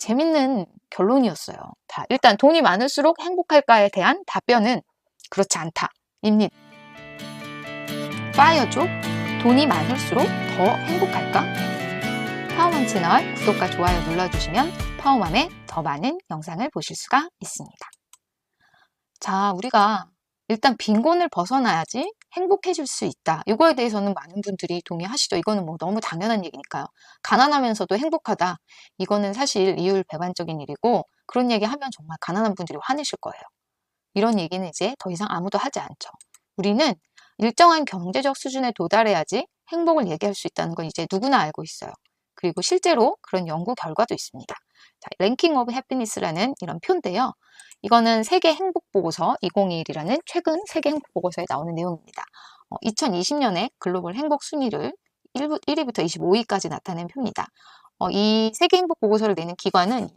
재밌는 결론이었어요. 다 일단 돈이 많을수록 행복할까에 대한 답변은 그렇지 않다 입니다. 파이어족, 돈이 많을수록 더 행복할까? 파워맘 채널 구독과 좋아요 눌러주시면 파워맘의 더 많은 영상을 보실 수가 있습니다. 자, 우리가 일단 빈곤을 벗어나야지 행복해질 수 있다. 이거에 대해서는 많은 분들이 동의하시죠. 이거는 뭐 너무 당연한 얘기니까요. 가난하면서도 행복하다. 이거는 사실 이율배반적인 일이고 그런 얘기하면 정말 가난한 분들이 화내실 거예요. 이런 얘기는 이제 더 이상 아무도 하지 않죠. 우리는 일정한 경제적 수준에 도달해야지 행복을 얘기할 수 있다는 건 이제 누구나 알고 있어요. 그리고 실제로 그런 연구 결과도 있습니다. 자, 랭킹 오브 해피니스라는 이런 표인데요. 이거는 세계 행복보고서 2021이라는 최근 세계 행복보고서에 나오는 내용입니다. 2020년에 글로벌 행복 순위를 1위부터 25위까지 나타낸 표입니다. 이 세계 행복보고서를 내는 기관은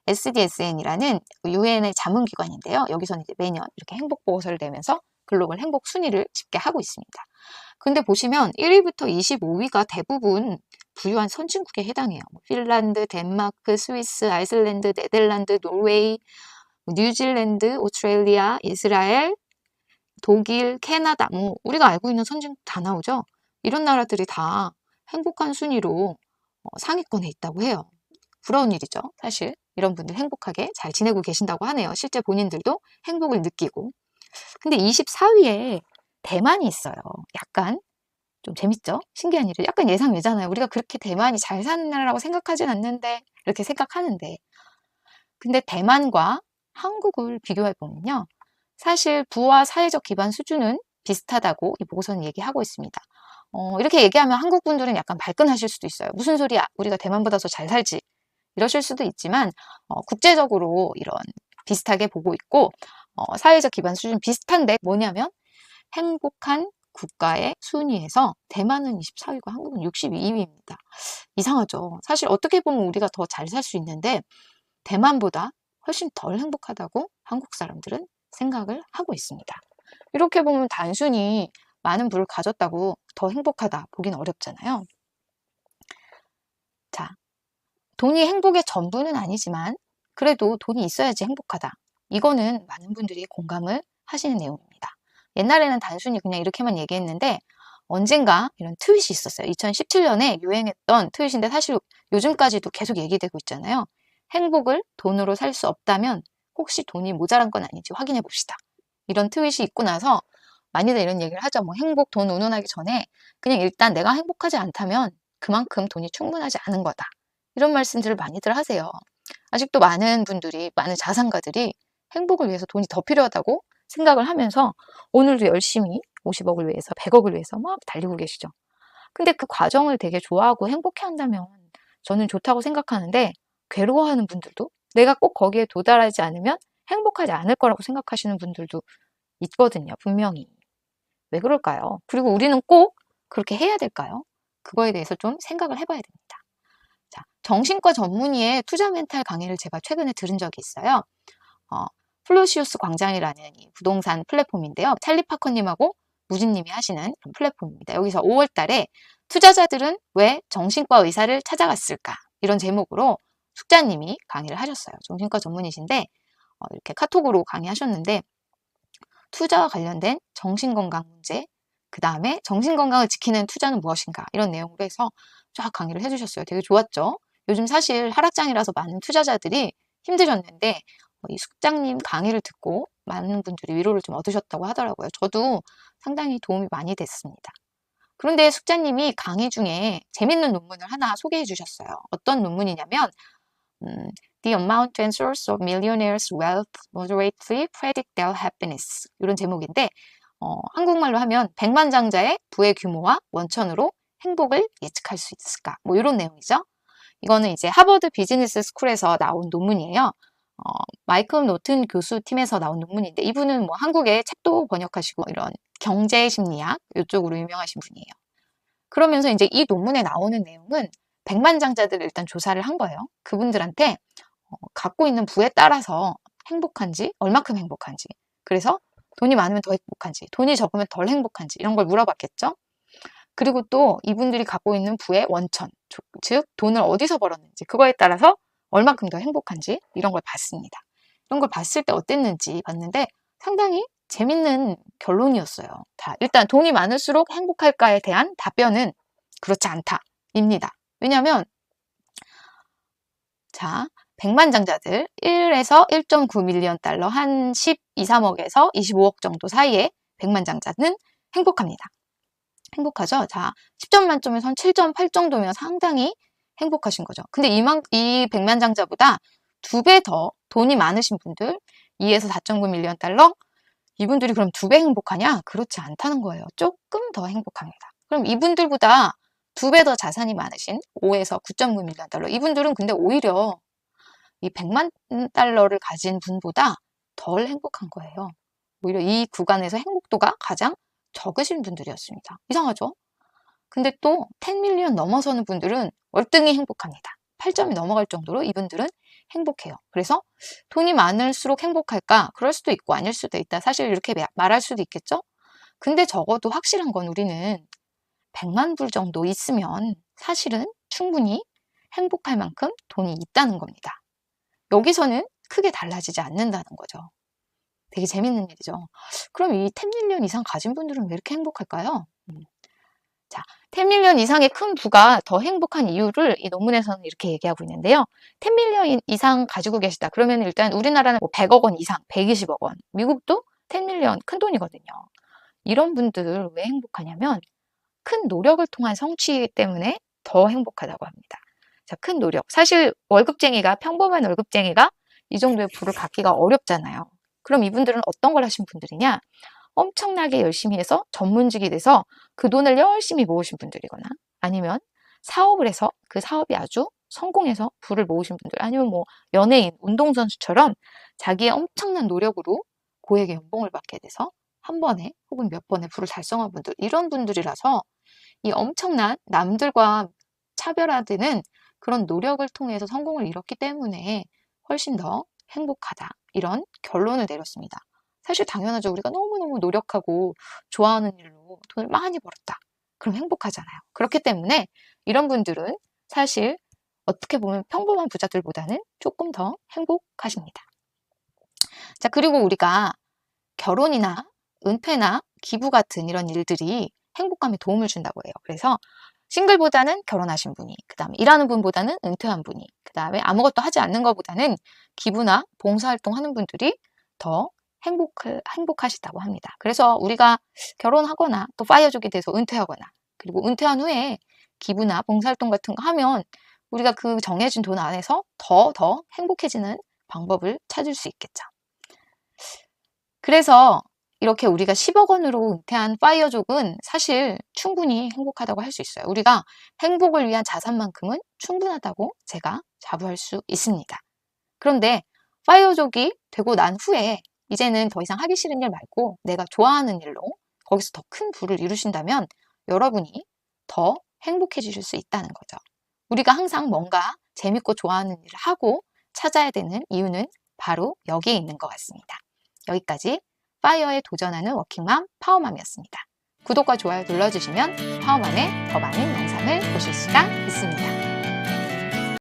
SDSN이라는 유엔의 자문기관인데요. 여기서는 이제 매년 이렇게 행복보고서를 내면서 글로벌 행복 순위를 집계하고 있습니다. 근데 보시면 1위부터 25위가 대부분 부유한 선진국에 해당해요. 핀란드, 덴마크, 스위스, 아이슬란드, 네덜란드, 노르웨이, 뉴질랜드, 오스트레일리아, 이스라엘, 독일, 캐나다, 우리가 알고 있는 선진국 다 나오죠. 이런 나라들이 다 행복한 순위로 상위권에 있다고 해요. 부러운 일이죠. 사실 이런 분들 행복하게 잘 지내고 계신다고 하네요. 실제 본인들도 행복을 느끼고. 근데 24위에 대만이 있어요. 약간 좀 재밌죠? 신기한 일을 약간 예상 외잖아요. 우리가 그렇게 대만이 잘 사는 나라라고 생각하진 않는데 이렇게 생각하는데 근데 대만과 한국을 비교해 보면요. 사실 부와 사회적 기반 수준은 비슷하다고 이 보고서는 얘기하고 있습니다. 이렇게 얘기하면 한국 분들은 약간 발끈하실 수도 있어요. 무슨 소리야? 우리가 대만보다 더 잘 살지. 이러실 수도 있지만 국제적으로 이런 비슷하게 보고 있고 사회적 기반 수준 비슷한데 뭐냐면 행복한 국가의 순위에서 대만은 24위고 한국은 62위입니다. 이상하죠. 사실 어떻게 보면 우리가 더 잘 살 수 있는데 대만보다 훨씬 덜 행복하다고 한국 사람들은 생각을 하고 있습니다. 이렇게 보면 단순히 많은 부를 가졌다고 더 행복하다 보기는 어렵잖아요. 자, 돈이 행복의 전부는 아니지만 그래도 돈이 있어야지 행복하다. 이거는 많은 분들이 공감을 하시는 내용입니다. 옛날에는 단순히 그냥 이렇게만 얘기했는데 언젠가 이런 트윗이 있었어요. 2017년에 유행했던 트윗인데 사실 요즘까지도 계속 얘기되고 있잖아요. 행복을 돈으로 살 수 없다면 혹시 돈이 모자란 건 아닌지 확인해 봅시다. 이런 트윗이 있고 나서 많이들 이런 얘기를 하죠. 뭐 행복, 돈 운운하기 전에 그냥 일단 내가 행복하지 않다면 그만큼 돈이 충분하지 않은 거다. 이런 말씀들을 많이들 하세요. 아직도 많은 분들이, 많은 자산가들이 행복을 위해서 돈이 더 필요하다고 생각을 하면서 오늘도 열심히 50억을 위해서, 100억을 위해서 막 달리고 계시죠. 근데 그 과정을 되게 좋아하고 행복해 한다면 저는 좋다고 생각하는데 괴로워하는 분들도 내가 꼭 거기에 도달하지 않으면 행복하지 않을 거라고 생각하시는 분들도 있거든요. 분명히. 왜 그럴까요? 그리고 우리는 꼭 그렇게 해야 될까요? 그거에 대해서 좀 생각을 해봐야 됩니다. 자, 정신과 전문의의 투자 멘탈 강의를 제가 최근에 들은 적이 있어요. 플루시우스 광장이라는 이 부동산 플랫폼인데요. 찰리 파커님하고 무진님이 하시는 플랫폼입니다. 여기서 5월 달에 투자자들은 왜 정신과 의사를 찾아갔을까? 이런 제목으로 숙자님이 강의를 하셨어요. 정신과 전문의신데 이렇게 카톡으로 강의하셨는데 투자와 관련된 정신건강 문제, 그 다음에 정신건강을 지키는 투자는 무엇인가 이런 내용으로 해서 쫙 강의를 해주셨어요. 되게 좋았죠. 요즘 사실 하락장이라서 많은 투자자들이 힘드셨는데 이 숙장님 강의를 듣고 많은 분들이 위로를 좀 얻으셨다고 하더라고요. 저도 상당히 도움이 많이 됐습니다. 그런데 숙자님이 강의 중에 재밌는 논문을 하나 소개해 주셨어요. 어떤 논문이냐면 The amount and source of millionaires' wealth moderately predict their happiness 이런 제목인데 한국말로 하면 백만장자의 부의 규모와 원천으로 행복을 예측할 수 있을까? 뭐 이런 내용이죠. 이거는 이제 하버드 비즈니스 스쿨에서 나온 논문이에요. 마이클 노튼 교수 팀에서 나온 논문인데 이분은 뭐 한국의 책도 번역하시고 이런 경제 심리학 이쪽으로 유명하신 분이에요. 그러면서 이제 이 논문에 나오는 내용은 백만장자들을 일단 조사를 한 거예요. 그분들한테 갖고 있는 부에 따라서 행복한지, 얼마큼 행복한지, 그래서 돈이 많으면 더 행복한지, 돈이 적으면 덜 행복한지 이런 걸 물어봤겠죠. 그리고 또 이분들이 갖고 있는 부의 원천, 즉 돈을 어디서 벌었는지 그거에 따라서 얼만큼 더 행복한지 이런 걸 봤습니다. 이런 걸 봤을 때 어땠는지 봤는데 상당히 재밌는 결론이었어요. 일단 돈이 많을수록 행복할까에 대한 답변은 그렇지 않다입니다. 왜냐하면 자, 백만장자들 1에서 1.9 밀리언 달러 한 12, 3억에서 25억 정도 사이에 백만장자는 행복합니다. 행복하죠? 자, 10점 만점에서 한 7.8 정도면 상당히 행복하신 거죠. 근데 이 백만장자보다 2배 더 돈이 많으신 분들 2에서 4.9 밀리언 달러 이분들이 그럼 2배 행복하냐? 그렇지 않다는 거예요. 조금 더 행복합니다. 그럼 이분들보다 2배 더 자산이 많으신 5에서 9.9 밀리언 달러 이분들은 근데 오히려 이 100만 달러를 가진 분보다 덜 행복한 거예요. 오히려 이 구간에서 행복도가 가장 적으신 분들이었습니다. 이상하죠? 근데 또 10 밀리언 넘어서는 분들은 월등히 행복합니다. 8점이 넘어갈 정도로 이분들은 행복해요. 그래서 돈이 많을수록 행복할까? 그럴 수도 있고 아닐 수도 있다. 사실 이렇게 말할 수도 있겠죠? 근데 적어도 확실한 건 우리는 100만 불 정도 있으면 사실은 충분히 행복할 만큼 돈이 있다는 겁니다. 여기서는 크게 달라지지 않는다는 거죠. 되게 재밌는 일이죠. 그럼 이 10 밀리언 이상 가진 분들은 왜 이렇게 행복할까요? 자, 10 밀리언 이상의 큰 부가 더 행복한 이유를 이 논문에서는 이렇게 얘기하고 있는데요. 10 밀리언 이상 가지고 계시다. 그러면 일단 우리나라는 뭐 100억 원 이상, 120억 원. 미국도 10 밀리언 큰 돈이거든요. 이런 분들 왜 행복하냐면 큰 노력을 통한 성취 때문에 더 행복하다고 합니다. 자, 큰 노력. 사실 평범한 월급쟁이가 이 정도의 부를 갖기가 어렵잖아요. 그럼 이분들은 어떤 걸 하신 분들이냐? 엄청나게 열심히 해서 전문직이 돼서 그 돈을 열심히 모으신 분들이거나 아니면 사업을 해서 그 사업이 아주 성공해서 부를 모으신 분들 아니면 뭐 연예인, 운동선수처럼 자기의 엄청난 노력으로 고액의 연봉을 받게 돼서 한 번에 혹은 몇 번에 부를 달성한 분들 이런 분들이라서 이 엄청난 남들과 차별화되는 그런 노력을 통해서 성공을 이뤘기 때문에 훨씬 더 행복하다 이런 결론을 내렸습니다. 사실 당연하죠. 우리가 너무너무 노력하고 좋아하는 일로 돈을 많이 벌었다. 그럼 행복하잖아요. 그렇기 때문에 이런 분들은 사실 어떻게 보면 평범한 부자들보다는 조금 더 행복하십니다. 자, 그리고 우리가 결혼이나 은퇴나 기부 같은 이런 일들이 행복감에 도움을 준다고 해요. 그래서 싱글보다는 결혼하신 분이, 그 다음에 일하는 분보다는 은퇴한 분이, 그 다음에 아무것도 하지 않는 것보다는 기부나 봉사활동 하는 분들이 더 행복하시다고 합니다. 그래서 우리가 결혼하거나 또 파이어족이 돼서 은퇴하거나 그리고 은퇴한 후에 기부나 봉사활동 같은 거 하면 우리가 그 정해진 돈 안에서 더 행복해지는 방법을 찾을 수 있겠죠. 그래서 이렇게 우리가 10억 원으로 은퇴한 파이어족은 사실 충분히 행복하다고 할 수 있어요. 우리가 행복을 위한 자산만큼은 충분하다고 제가 자부할 수 있습니다. 그런데 파이어족이 되고 난 후에 이제는 더 이상 하기 싫은 일 말고 내가 좋아하는 일로 거기서 더 큰 부를 이루신다면 여러분이 더 행복해지실 수 있다는 거죠. 우리가 항상 뭔가 재밌고 좋아하는 일을 하고 찾아야 되는 이유는 바로 여기에 있는 것 같습니다. 여기까지 파이어에 도전하는 워킹맘 파워맘이었습니다. 구독과 좋아요 눌러주시면 파워맘의 더 많은 영상을 보실 수가 있습니다.